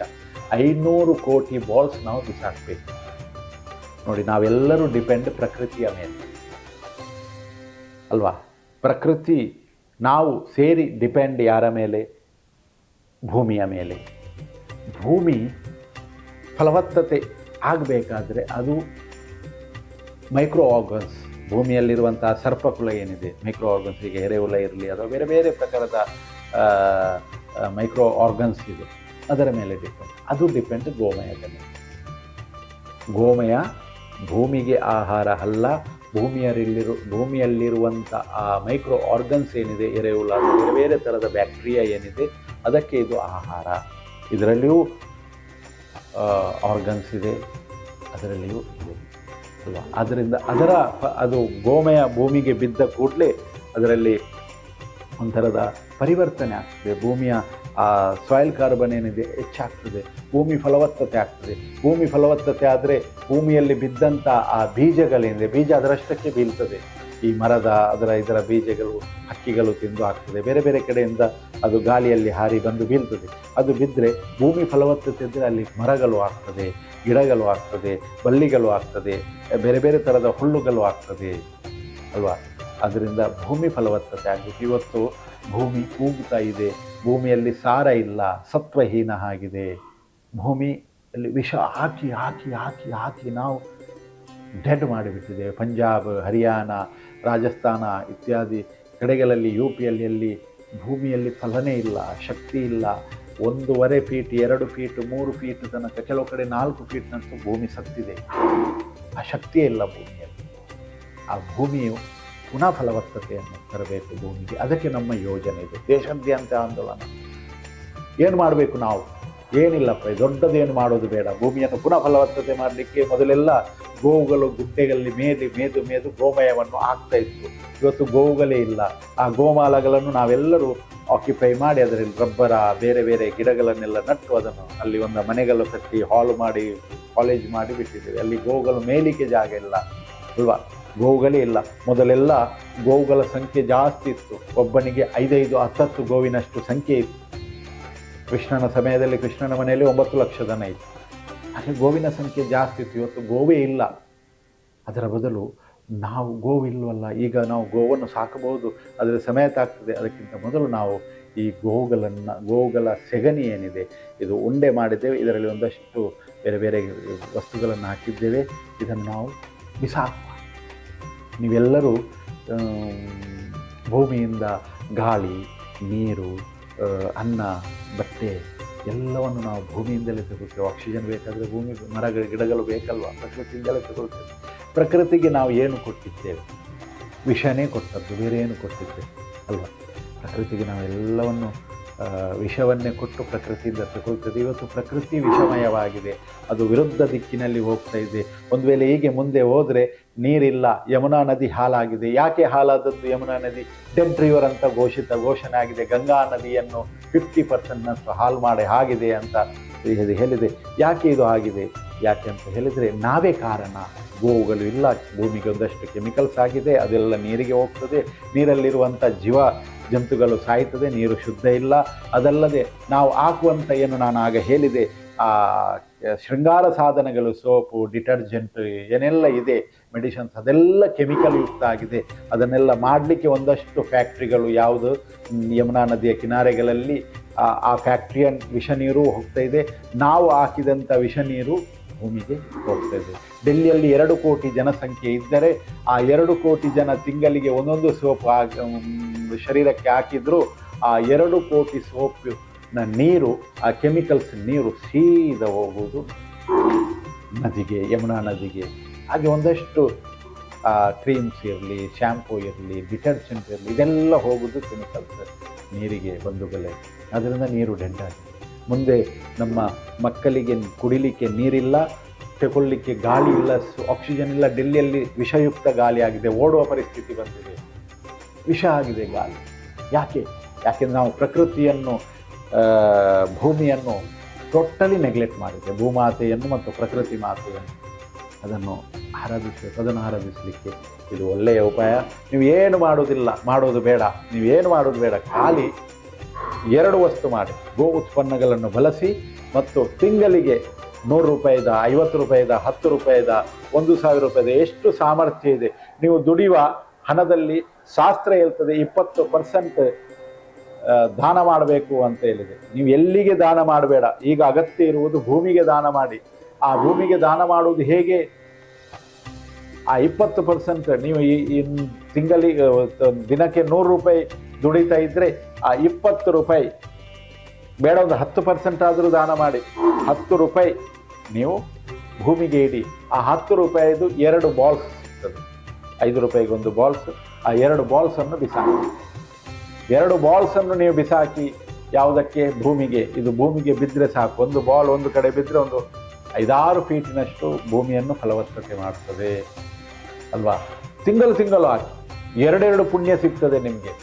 500 ಕೋಟಿ ಬಾಲ್ಸ್ ನಾವು ಬಿಸಾಕಬೇಕು. ನೋಡಿ, ನಾವೆಲ್ಲರೂ ಡಿಪೆಂಡ್ ಪ್ರಕೃತಿಯ ಮೇಲೆ ಅಲ್ವಾ? ಪ್ರಕೃತಿ, ನಾವು ಸೇರಿ ಡಿಪೆಂಡ್ ಯಾರ ಮೇಲೆ? ಭೂಮಿಯ ಮೇಲೆ. ಭೂಮಿ ಫಲವತ್ತತೆ ಆಗಬೇಕಾದ್ರೆ ಅದು ಮೈಕ್ರೋ ಆರ್ಗನ್ಸ್, ಭೂಮಿಯಲ್ಲಿರುವಂಥ ಸರ್ಪಕುಳ ಏನಿದೆ, ಮೈಕ್ರೋ ಆರ್ಗನ್ಸ್, ಈಗ ಎರೆಹುಳ ಇರಲಿ ಅಥವಾ ಬೇರೆ ಬೇರೆ ಪ್ರಕಾರದ ಮೈಕ್ರೋ ಆರ್ಗನ್ಸ್ ಇದೆ, ಅದರ ಮೇಲೆ ಡಿಪೆಂಡ್. ಅದು ಡಿಪೆಂಡ್ ಗೋಮಯದ ಮೇಲೆ. ಗೋಮಯ ಭೂಮಿಗೆ ಆಹಾರ ಅಲ್ಲ, ಭೂಮಿಯಲ್ಲಿರುವಂಥ ಆ ಮೈಕ್ರೋ ಆರ್ಗನ್ಸ್ ಏನಿದೆ, ಎರೆಹುಳ, ಬೇರೆ ಬೇರೆ ಥರದ ಬ್ಯಾಕ್ಟೀರಿಯಾ ಏನಿದೆ, ಅದಕ್ಕೆ ಇದು ಆಹಾರ. ಇದರಲ್ಲಿಯೂ ಆರ್ಗನ್ಸ್ ಇದೆ, ಅದರಲ್ಲಿಯೂ ಇದೆ ಅಲ್ವಾ? ಆದ್ದರಿಂದ ಅದು ಗೋಮಯ ಭೂಮಿಗೆ ಬಿದ್ದ ಕೂಡಲೇ ಅದರಲ್ಲಿ ಒಂಥರದ ಪರಿವರ್ತನೆ ಆಗ್ತದೆ. ಭೂಮಿಯ ಸಾಯಿಲ್ ಕಾರ್ಬನ್ ಏನಿದೆ ಹೆಚ್ಚಾಗ್ತದೆ, ಭೂಮಿ ಫಲವತ್ತತೆ ಆಗ್ತದೆ. ಭೂಮಿ ಫಲವತ್ತತೆ ಆದರೆ ಭೂಮಿಯಲ್ಲಿ ಬಿದ್ದಂಥ ಆ ಬೀಜಗಳೇನಿದೆ, ಬೀಜ ಅದರಷ್ಟಕ್ಕೆ ಬೀಳ್ತದೆ. ಈ ಮರದ ಇದರ ಬೀಜಗಳು ಹಕ್ಕಿಗಳು ತಿಂದು ಆಗ್ತದೆ, ಬೇರೆ ಬೇರೆ ಕಡೆಯಿಂದ ಅದು ಗಾಳಿಯಲ್ಲಿ ಹಾರಿ ಬಂದು ಬೀಳ್ತದೆ. ಅದು ಬಿದ್ದರೆ ಭೂಮಿ ಫಲವತ್ತತೆ ಇದ್ದರೆ ಅಲ್ಲಿ ಮರಗಳು ಆಗ್ತದೆ, ಗಿಡಗಳು ಆಗ್ತದೆ, ಬಳ್ಳಿಗಳು ಆಗ್ತದೆ, ಬೇರೆ ಬೇರೆ ಥರದ ಹುಲ್ಲುಗಳು ಆಗ್ತದೆ ಅಲ್ವಾ. ಅದರಿಂದ ಭೂಮಿ ಫಲವತ್ತತೆ ಆಗಬೇಕು. ಇವತ್ತು ಭೂಮಿ ಕೂಗುತ್ತಾ ಇದೆ, ಭೂಮಿಯಲ್ಲಿ ಸಾರ ಇಲ್ಲ, ಸತ್ವಹೀನ ಆಗಿದೆ. ಭೂಮಿಯಲ್ಲಿ ವಿಷ ಹಾಕಿ ಹಾಕಿ ಹಾಕಿ ಹಾಕಿ ನಾವು ಡೆಡ್ ಮಾಡಿಬಿಟ್ಟಿದ್ದೇವೆ. ಪಂಜಾಬ್, ಹರಿಯಾಣ, ರಾಜಸ್ಥಾನ ಇತ್ಯಾದಿ ಕಡೆಗಳಲ್ಲಿ, ಯು ಪಿಯಲ್ಲಿ ಭೂಮಿಯಲ್ಲಿ ಫಲನೇ ಇಲ್ಲ, ಶಕ್ತಿ ಇಲ್ಲ. 1.5 ಫೀಟ್ 2 ಫೀಟ್ 3 ಫೀಟ್ ತನಕ, ಕೆಲವು ಕಡೆ 4 ಫೀಟ್ನಂತೂ ಭೂಮಿ ಸತ್ತಿದೆ. ಆ ಶಕ್ತಿಯೇ ಇಲ್ಲ ಭೂಮಿಯಲ್ಲಿ. ಆ ಭೂಮಿಯು ಪುನಃ ಫಲವತ್ತತೆಯನ್ನು ತರಬೇಕು ಭೂಮಿಗೆ. ಅದಕ್ಕೆ ನಮ್ಮ ಯೋಜನೆ ಇದೆ, ದೇಶಾದ್ಯಂತ ಆಂದೋಲನ. ಏನು ಮಾಡಬೇಕು ನಾವು? ಏನಿಲ್ಲಪ್ಪ, ದೊಡ್ಡದೇನು ಮಾಡೋದು ಬೇಡ. ಭೂಮಿಯನ್ನು ಪುನಃ ಫಲವತ್ತತೆ ಮಾಡಲಿಕ್ಕೆ ಮೊದಲೆಲ್ಲ ಗೋವುಗಳು ಗುಡ್ಡೆಗಳಲ್ಲಿ ಮೇದು ಗೋಮಯವನ್ನು ಆಗ್ತಾ ಇತ್ತು. ಇವತ್ತು ಗೋವುಗಳೇ ಇಲ್ಲ. ಆ ಗೋಮಾಲಗಳನ್ನು ನಾವೆಲ್ಲರೂ ಆಕ್ಯುಪೈ ಮಾಡಿ ಅದರಲ್ಲಿ ರಬ್ಬರ ಬೇರೆ ಬೇರೆ ಗಿಡಗಳನ್ನೆಲ್ಲ ನಟ್ಟು ಅದನ್ನು ಅಲ್ಲಿ ಒಂದು ಮನೆಗಳು ಕಟ್ಟಿ ಹಾಲ್ ಮಾಡಿ ಕಾಲೇಜ್ ಮಾಡಿ ಬಿಟ್ಟಿದ್ದೇವೆ. ಅಲ್ಲಿ ಗೋವುಗಳು ಮೇಲಿಕ್ಕೆ ಜಾಗ ಇಲ್ಲ ಅಲ್ವಾ, ಗೋವುಗಳೇ ಇಲ್ಲ. ಮೊದಲೆಲ್ಲ ಗೋವುಗಳ ಸಂಖ್ಯೆ ಜಾಸ್ತಿ ಇತ್ತು, ಒಬ್ಬನಿಗೆ 5-10 ಗೋವಿನಷ್ಟು ಸಂಖ್ಯೆ ಇತ್ತು. ಕೃಷ್ಣನ ಸಮಯದಲ್ಲಿ ಕೃಷ್ಣನ ಮನೆಯಲ್ಲಿ 9 ಲಕ್ಷ ದನ ಇತ್ತು. ಹಾಗೆ ಗೋವಿನ ಸಂಖ್ಯೆ ಜಾಸ್ತಿ ಇತ್ತು. ಇವತ್ತು ಗೋವೇ ಇಲ್ಲ. ಅದರ ಬದಲು ನಾವು ಗೋವಿಲ್ವಲ್ಲ, ಈಗ ನಾವು ಗೋವನ್ನು ಸಾಕಬಹುದು, ಅದರ ಸಮೇತ ಆಗ್ತದೆ. ಅದಕ್ಕಿಂತ ಮೊದಲು ನಾವು ಈ ಗೋವುಗಳ ಸೆಗಣಿ ಏನಿದೆ, ಇದು ಉಂಡೆ ಮಾಡಿದ್ದೇವೆ, ಇದರಲ್ಲಿ ಒಂದಷ್ಟು ಬೇರೆ ಬೇರೆ ವಸ್ತುಗಳನ್ನು ಹಾಕಿದ್ದೇವೆ. ಇದನ್ನು ನಾವು ಬಿಸಾಕುವ. ನೀವೆಲ್ಲರೂ ಭೂಮಿಯಿಂದ ಗಾಳಿ, ನೀರು, ಅನ್ನ, ಬಟ್ಟೆ ಎಲ್ಲವನ್ನು ನಾವು ಭೂಮಿಯಿಂದಲೇ ತಗೊಳ್ತೇವೆ. ಆಕ್ಸಿಜನ್ ಬೇಕಾದರೆ ಭೂಮಿ, ಮರಗಳು, ಗಿಡಗಳು ಬೇಕಲ್ವ, ಪ್ರಕೃತಿಯಿಂದಲೇ ತಗೊಳ್ತೇವೆ. ಪ್ರಕೃತಿಗೆ ನಾವು ಏನು ಕೊಟ್ಟಿದ್ದೇವೆ? ವಿಷನೇ ಕೊಟ್ಟದ್ದು, ಬೇರೆ ಏನು ಕೊಟ್ಟಿದ್ದೇವೆ ಅಲ್ವಾ. ಪ್ರಕೃತಿಗೆ ನಾವೆಲ್ಲವನ್ನು ವಿಷವನ್ನೇ ಕೊಟ್ಟು ಪ್ರಕೃತಿಯಿಂದ ತಗೊಳ್ತದೆ. ಇವತ್ತು ಪ್ರಕೃತಿ ವಿಷಮಯವಾಗಿದೆ, ಅದು ವಿರುದ್ಧ ದಿಕ್ಕಿನಲ್ಲಿ ಹೋಗ್ತಾ ಇದೆ. ಒಂದು ವೇಳೆ ಹೀಗೆ ಮುಂದೆ ಹೋದರೆ ನೀರಿಲ್ಲ, ಯಮುನಾ ನದಿ ಹಾಲಾಗಿದೆ. ಯಾಕೆ ಹಾಲಾದದ್ದು? ಯಮುನಾ ನದಿ ಡೆಡ್ ರಿವರ್ ಅಂತ ಘೋಷಣೆ ಆಗಿದೆ. ಗಂಗಾ ನದಿಯನ್ನು 50% ಹಾಲು ಮಾಡಿ ಆಗಿದೆ ಅಂತ ಹೇಳಿದೆ. ಯಾಕೆ ಇದು ಆಗಿದೆ? ಯಾಕೆ ಅಂತ ಹೇಳಿದರೆ ನಾವೇ ಕಾರಣ. ಗೋವುಗಳು ಇಲ್ಲ, ಭೂಮಿಗೆ ಒಂದಷ್ಟು ಕೆಮಿಕಲ್ಸ್ ಆಗಿದೆ, ಅದೆಲ್ಲ ನೀರಿಗೆ ಹೋಗ್ತದೆ, ನೀರಲ್ಲಿರುವಂಥ ಜಂತುಗಳು ಸಾಯ್ತದೆ, ನೀರು ಶುದ್ಧ ಇಲ್ಲ. ಅದಲ್ಲದೆ ನಾವು ಹಾಕುವಂಥ ಏನು ನಾನು ಆಗ ಹೇಳಿದೆ, ಆ ಶೃಂಗಾರ ಸಾಧನಗಳು, ಸೋಪು, ಡಿಟರ್ಜೆಂಟ್ ಏನೆಲ್ಲ ಇದೆ, ಮೆಡಿಸಿನ್ಸ್, ಅದೆಲ್ಲ ಕೆಮಿಕಲ್ ಯುಕ್ತ ಆಗಿದೆ. ಅದನ್ನೆಲ್ಲ ಮಾಡಲಿಕ್ಕೆ ಒಂದಷ್ಟು ಫ್ಯಾಕ್ಟ್ರಿಗಳು, ಯಾವುದು ಯಮುನಾ ನದಿಯ ಕಿನಾರೆಗಳಲ್ಲಿ ಆ ಫ್ಯಾಕ್ಟ್ರಿಯ ವಿಷ ನೀರು ಹೋಗ್ತಾ ಇದೆ. ನಾವು ಹಾಕಿದಂಥ ವಿಷ ನೀರು ಭೂಮಿಗೆ ಹೋಗ್ತಾ ಇದೆ. ಡೆಲ್ಲಿಯಲ್ಲಿ 2 ಕೋಟಿ ಜನಸಂಖ್ಯೆ ಇದ್ದರೆ ಆ 2 ಕೋಟಿ ಜನ ತಿಂಗಳಿಗೆ ಒಂದೊಂದು ಸೋಪ್ ಶರೀರಕ್ಕೆ ಹಾಕಿದ್ರು, ಆ 2 ಕೋಟಿ ಸೋಪಿನ ನೀರು, ಆ ಕೆಮಿಕಲ್ಸ್ ನೀರು ಸೀದಾ ಹೋಗುವುದು ನದಿಗೆ, ಯಮುನಾ ನದಿಗೆ. ಹಾಗೆ ಒಂದಷ್ಟು ಕ್ರೀಮ್ಸ್ ಇರಲಿ, ಶ್ಯಾಂಪೂ ಇರಲಿ, ಡಿಟರ್ಜೆಂಟ್ ಇರಲಿ, ಇದೆಲ್ಲ ಹೋಗೋದು ಕೆಮಿಕಲ್ಸ್ ನೀರಿಗೆ ಬಂಧುಗಳೇ. ಅದರಿಂದ ನೀರು ಡೆಡ್ ಆಗಿದೆ. ಮುಂದೆ ನಮ್ಮ ಮಕ್ಕಳಿಗೆ ಕುಡಿಲಿಕ್ಕೆ ನೀರಿಲ್ಲ, ತಗೊಳ್ಳಿಕ್ಕೆ ಗಾಳಿ ಇಲ್ಲ, ಆಕ್ಸಿಜನ್ ಇಲ್ಲ. ಡೆಲ್ಲಿಯಲ್ಲಿ ವಿಷಯುಕ್ತ ಗಾಳಿ ಆಗಿದೆ, ಓಡುವ ಪರಿಸ್ಥಿತಿ ಬಂದಿದೆ. ವಿಷ ಆಗಿದೆ ಗಾಳಿ. ಯಾಕೆಂದರೆ ನಾವು ಪ್ರಕೃತಿಯನ್ನು, ಭೂಮಿಯನ್ನು ಟೋಟಲಿ ನೆಗ್ಲೆಕ್ಟ್ ಮಾಡಿದೆ. ಭೂಮಾತೆಯನ್ನು ಮತ್ತು ಪ್ರಕೃತಿ ಮಾತೆಯನ್ನು ಅದನ್ನು ಆರಾಧಿಸಲಿಕ್ಕೆ ಇದು ಒಳ್ಳೆಯ ಉಪಾಯ. ನೀವು ಏನು ಮಾಡೋದು ಬೇಡ. ಖಾಲಿ 2 ವಸ್ತು ಮಾಡಿ, ಗೋ ಉತ್ಪನ್ನಗಳನ್ನು ಬಳಸಿ ಮತ್ತು ತಿಂಗಳಿಗೆ 100 ರೂಪಾಯಿದ, 50 ರೂಪಾಯಿದ, 10 ರೂಪಾಯಿದ, 1,000 ರೂಪಾಯಿದ ಎಷ್ಟು ಸಾಮರ್ಥ್ಯ ಇದೆ ನೀವು ದುಡಿಯುವ ಹಣದಲ್ಲಿ ಶಾಸ್ತ್ರ ಹೇಳ್ತದೆ 20% ದಾನ ಮಾಡಬೇಕು ಅಂತ ಹೇಳಿದೆ. ನೀವು ಎಲ್ಲಿಗೆ ದಾನ ಮಾಡಬೇಡ. ಈಗ ಅಗತ್ಯ ಇರುವುದು ಭೂಮಿಗೆ ದಾನ ಮಾಡಿ. ಆ ಭೂಮಿಗೆ ದಾನ ಮಾಡುವುದು ಹೇಗೆ? ಆ 20% ನೀವು ಈ ತಿಂಗಳಿಗೆ ದಿನಕ್ಕೆ 100 ರೂಪಾಯಿ ದುಡಿತಾ ಇದ್ದರೆ ಆ 20 ರೂಪಾಯಿ ಬೇಡ, ಒಂದು 10% ಆದರೂ ದಾನ ಮಾಡಿ. 10 ರೂಪಾಯಿ ನೀವು ಭೂಮಿಗೆ ಇಡಿ. ಆ 10 ರೂಪಾಯಿದು 2 ಬಾಲ್ಸ್ ಸಿಗ್ತದೆ. 5 ರೂಪಾಯಿಗೆ 1 ಬಾಲ್ಸ್. ಆ 2 ಬಾಲ್ಸನ್ನು ಬಿಸಾಕಿ. 2 ಬಾಲ್ಸನ್ನು ನೀವು ಬಿಸಾಕಿ ಯಾವುದಕ್ಕೆ? ಭೂಮಿಗೆ. ಇದು ಭೂಮಿಗೆ ಬಿದ್ದರೆ ಸಾಕು. 1 ಬಾಲ್ ಒಂದು ಕಡೆ ಬಿದ್ದರೆ ಒಂದು 5-6 ಫೀಟಿನಷ್ಟು ಭೂಮಿಯನ್ನು ಫಲವತ್ತತೆ ಮಾಡ್ತದೆ ಅಲ್ವಾ. ತಿಂಗಳು ಹಾಕಿ 2 ಪುಣ್ಯ ಸಿಗ್ತದೆ ನಿಮಗೆ.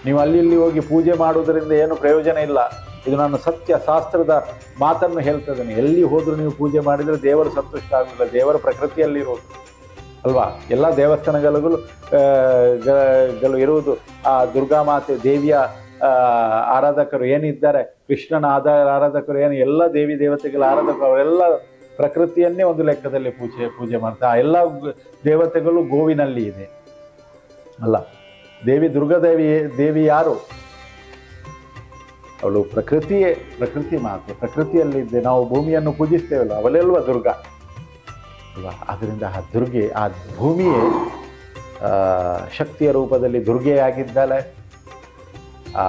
ನೀವು ಅಲ್ಲಿ ಹೋಗಿ ಪೂಜೆ ಮಾಡುವುದರಿಂದ ಏನು ಪ್ರಯೋಜನ ಇಲ್ಲ. ಇದು ನಾನು ಸತ್ಯ ಶಾಸ್ತ್ರದ ಮಾತನ್ನು ಹೇಳ್ತಿದ್ದೇನೆ. ಎಲ್ಲಿ ಹೋದರೂ ನೀವು ಪೂಜೆ ಮಾಡಿದರೆ ದೇವರು ಸಂತುಷ್ಟ ಆಗುವುದಿಲ್ಲ. ದೇವರ ಪ್ರಕೃತಿಯಲ್ಲಿರೋದು ಅಲ್ವಾ. ಎಲ್ಲ ದೇವಸ್ಥಾನಗಳಿಗೂ ಇರುವುದು ಆ ದುರ್ಗಾಮಾತೆ ದೇವಿಯ ಆರಾಧಕರು ಏನಿದ್ದಾರೆ, ಕೃಷ್ಣನ ಆರಾಧಕರು ಏನು, ಎಲ್ಲ ದೇವಿ ದೇವತೆಗಳ ಆರಾಧಕರು, ಅವರೆಲ್ಲ ಪ್ರಕೃತಿಯನ್ನೇ ಒಂದು ಲೆಕ್ಕದಲ್ಲಿ ಪೂಜೆ ಮಾಡ್ತಾರೆ. ಆ ಎಲ್ಲ ದೇವತೆಗಳು ಗೋವಿನಲ್ಲಿ ಇದೆ ಅಲ್ಲ. ದೇವಿ ಯಾರು? ಅವಳು ಪ್ರಕೃತಿ ಮಾತೆ, ಪ್ರಕೃತಿಯಲ್ಲಿದ್ದೆ. ನಾವು ಭೂಮಿಯನ್ನು ಪೂಜಿಸ್ತೇವಲ್ಲ, ಅವಳೆಲ್ವ ದುರ್ಗಾ ಅಲ್ವಾ. ಆದ್ದರಿಂದ ಆ ದುರ್ಗೆ, ಆ ಭೂಮಿಯೇ ಶಕ್ತಿಯ ರೂಪದಲ್ಲಿ ದುರ್ಗೆಯಾಗಿದ್ದಾಳೆ. ಆ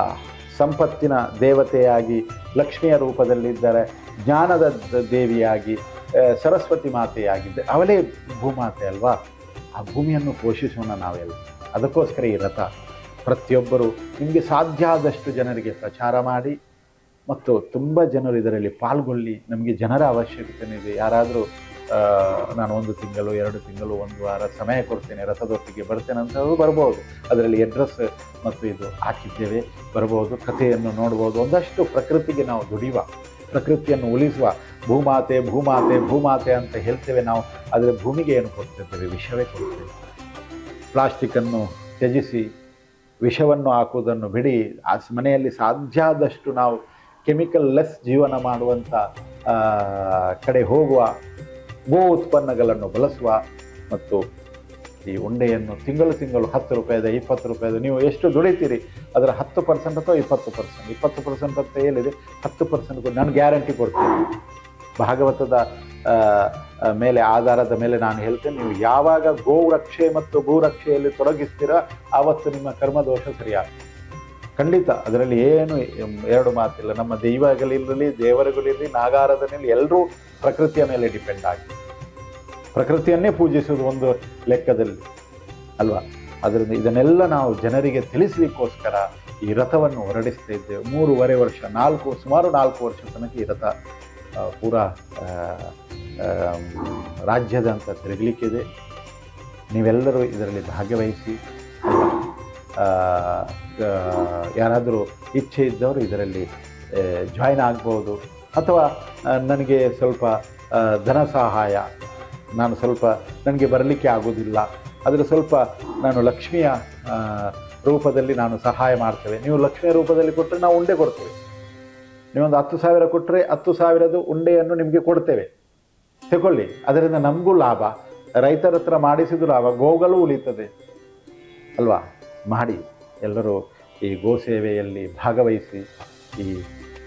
ಸಂಪತ್ತಿನ ದೇವತೆಯಾಗಿ ಲಕ್ಷ್ಮಿಯ ರೂಪದಲ್ಲಿದ್ದಾರೆ. ಜ್ಞಾನದ ದೇವಿಯಾಗಿ ಸರಸ್ವತಿ ಮಾತೆಯಾಗಿದ್ದೆ. ಅವಳೇ ಭೂಮಾತೆ ಅಲ್ವಾ. ಆ ಭೂಮಿಯನ್ನು ಪೋಷಿಸೋಣ ನಾವೆಲ್ಲ. ಅದಕ್ಕೋಸ್ಕರ ಈ ರಥ ಪ್ರತಿಯೊಬ್ಬರು ನಿಮಗೆ ಸಾಧ್ಯ ಆದಷ್ಟು ಜನರಿಗೆ ಪ್ರಚಾರ ಮಾಡಿ ಮತ್ತು ತುಂಬ ಜನರು ಇದರಲ್ಲಿ ಪಾಲ್ಗೊಳ್ಳಿ. ನಮಗೆ ಜನರ ಅವಶ್ಯಕತೆ ಇದೆ. ಯಾರಾದರೂ ನಾನು 1 ತಿಂಗಳು 2 ತಿಂಗಳು 1 ವಾರ ಸಮಯ ಕೊಡ್ತೇನೆ, ರಥದೊಟ್ಟಿಗೆ ಬರ್ತೇನೆ ಅಂತ ಬರ್ಬೋದು. ಅದರಲ್ಲಿ ಅಡ್ರೆಸ್ ಮತ್ತು ಇದು ಹಾಕಿದ್ದೇವೆ, ಬರ್ಬೋದು, ಕಥೆಯನ್ನು ನೋಡ್ಬೋದು. ಒಂದಷ್ಟು ಪ್ರಕೃತಿಗೆ ನಾವು ದುಡಿಯುವ, ಪ್ರಕೃತಿಯನ್ನು ಉಳಿಸುವ. ಭೂಮಾತೆ ಭೂಮಾತೆ ಭೂಮಾತೆ ಅಂತ ಹೇಳ್ತೇವೆ ನಾವು, ಆದರೆ ಭೂಮಿಗೆ ಏನು ಕೊಡ್ತಿದ್ದೇವೆ? ವಿಷವೇ ಕೊಡ್ತೇವೆ. ಪ್ಲಾಸ್ಟಿಕ್ಕನ್ನು ತ್ಯಜಿಸಿ ವಿಷವನ್ನು ಹಾಕುವುದನ್ನು ಬಿಡಿ. ಆ ಮನೆಯಲ್ಲಿ ಸಾಧ್ಯ ಆದಷ್ಟು ನಾವು ಕೆಮಿಕಲ್ ಲೆಸ್ ಜೀವನ ಮಾಡುವಂಥ ಕಡೆ ಹೋಗುವ, ಗೋ ಉತ್ಪನ್ನಗಳನ್ನು ಬಳಸುವ. ಮತ್ತು ಈ ಉಂಡೆಯನ್ನು ತಿಂಗಳು 10 ರೂಪಾಯಿದ 20 ರೂಪಾಯಿದ ನೀವು ಎಷ್ಟು ದುಡಿತೀರಿ ಅದರ 10% ಅಥವಾ 20% ಅಂತ ಹೇಳಿದೆ. 10% ನಾನು ಗ್ಯಾರಂಟಿ ಕೊಡ್ತೇನೆ. ಭಾಗವತದ ಮೇಲೆ ಆಧಾರದ ಮೇಲೆ ನಾನು ಹೇಳ್ತೇನೆ, ನೀವು ಯಾವಾಗ ಗೋರಕ್ಷೆ ಮತ್ತು ಭೂರಕ್ಷೆಯಲ್ಲಿ ತೊಡಗಿಸ್ತೀರಾ ಆವತ್ತು ನಿಮ್ಮ ಕರ್ಮದೋಷ ಸರಿಯಾಗ್ತದೆ ಖಂಡಿತ. ಅದರಲ್ಲಿ ಏನು 2 ಮಾತಿಲ್ಲ. ನಮ್ಮ ದೈವಗಳಿರಲಿ, ದೇವರುಗಳಿರಲಿ, ನಾಗಾರಾಧನೆಯಲ್ಲಿ ಎಲ್ಲರೂ ಪ್ರಕೃತಿಯ ಮೇಲೆ ಡಿಪೆಂಡ್ ಆಗಿ ಪ್ರಕೃತಿಯನ್ನೇ ಪೂಜಿಸುವುದು ಒಂದು ಲೆಕ್ಕದಲ್ಲಿ ಅಲ್ವಾ. ಅದರಿಂದ ಇದನ್ನೆಲ್ಲ ನಾವು ಜನರಿಗೆ ತಿಳಿಸಲಿಕ್ಕೋಸ್ಕರ ಈ ರಥವನ್ನು ಹೊರಡಿಸ್ತಾ ಇದ್ದೇವೆ. 3.5 ವರ್ಷ, ಸುಮಾರು 4 ವರ್ಷ ತನಕ ಈ ರಥ ಪೂರಾ ರಾಜ್ಯದಂತ ತಿರುಗಲಿಕ್ಕಿದೆ. ನೀವೆಲ್ಲರೂ ಇದರಲ್ಲಿ ಭಾಗವಹಿಸಿ. ಯಾರಾದರೂ ಇಚ್ಛೆ ಇದ್ದವರು ಇದರಲ್ಲಿ ಜಾಯ್ನ್ ಆಗ್ಬೋದು. ಅಥವಾ ನನಗೆ ಸ್ವಲ್ಪ ಧನ ಸಹಾಯ, ನನಗೆ ಬರಲಿಕ್ಕೆ ಆಗೋದಿಲ್ಲ, ಆದರೆ ಸ್ವಲ್ಪ ನಾನು ಲಕ್ಷ್ಮಿಯ ರೂಪದಲ್ಲಿ ನಾನು ಸಹಾಯ ಮಾಡ್ತೇವೆ. ನೀವು ಲಕ್ಷ್ಮಿಯ ರೂಪದಲ್ಲಿ ಕೊಟ್ಟರೆ ನಾವು ಉಂಡೆ ಕೊಡ್ತೇವೆ. ನೀವೊಂದು 10,000 ಕೊಟ್ಟರೆ 10,000 ಉಂಡೆಯನ್ನು ನಿಮಗೆ ಕೊಡ್ತೇವೆ, ತಗೊಳ್ಳಿ. ಅದರಿಂದ ನಮಗೂ ಲಾಭ, ರೈತರ ಹತ್ರ ಮಾಡಿಸಿದ ಲಾಭ, ಗೋಗಳು ಉಳಿತದೆ ಅಲ್ವಾ. ಮಾಡಿ ಎಲ್ಲರೂ ಈ ಗೋಸೇವೆಯಲ್ಲಿ ಭಾಗವಹಿಸಿ, ಈ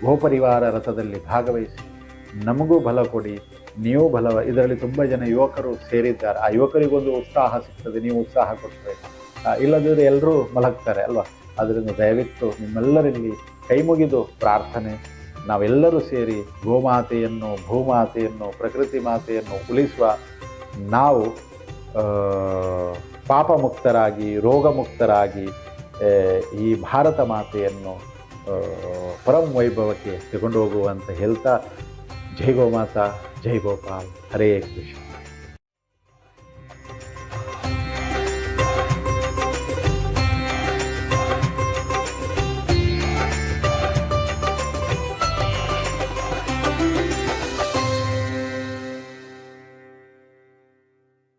ಗೋಪರಿವಾರ ರಥದಲ್ಲಿ ಭಾಗವಹಿಸಿ. ನಮಗೂ ಬಲ ಕೊಡಿ, ನೀವು ಇದರಲ್ಲಿ ತುಂಬ ಜನ ಯುವಕರು ಸೇರಿದ್ದಾರೆ. ಆ ಯುವಕರಿಗೊಂದು ಉತ್ಸಾಹ ಸಿಗ್ತದೆ, ನೀವು ಉತ್ಸಾಹ ಕೊಟ್ಟರೆ. ಇಲ್ಲದಿದ್ದರೆ ಎಲ್ಲರೂ ಮಲಗ್ತಾರೆ ಅಲ್ವಾ. ಅದರಿಂದ ದಯವಿಟ್ಟು ನಿಮ್ಮೆಲ್ಲರಲ್ಲಿ ಕೈ ಮುಗಿದು ಪ್ರಾರ್ಥನೆ, ನಾವೆಲ್ಲರೂ ಸೇರಿ ಗೋಮಾತೆಯನ್ನು, ಭೂಮಾತೆಯನ್ನು, ಪ್ರಕೃತಿ ಮಾತೆಯನ್ನು ಉಳಿಸುವ. ನಾವು ಪಾಪ ಮುಕ್ತರಾಗಿ, ರೋಗ ಮುಕ್ತರಾಗಿ ಈ ಭಾರತ ಮಾತೆಯನ್ನು ಪರಂ ವೈಭವಕ್ಕೆ ತಗೊಂಡು ಹೋಗುವಂತ ಹೇಳ್ತಾ, ಜೈ ಗೋಮಾತಾ, ಜೈ ಗೋಪಾಲ್, ಹರೇ ಕೃಷ್ಣ.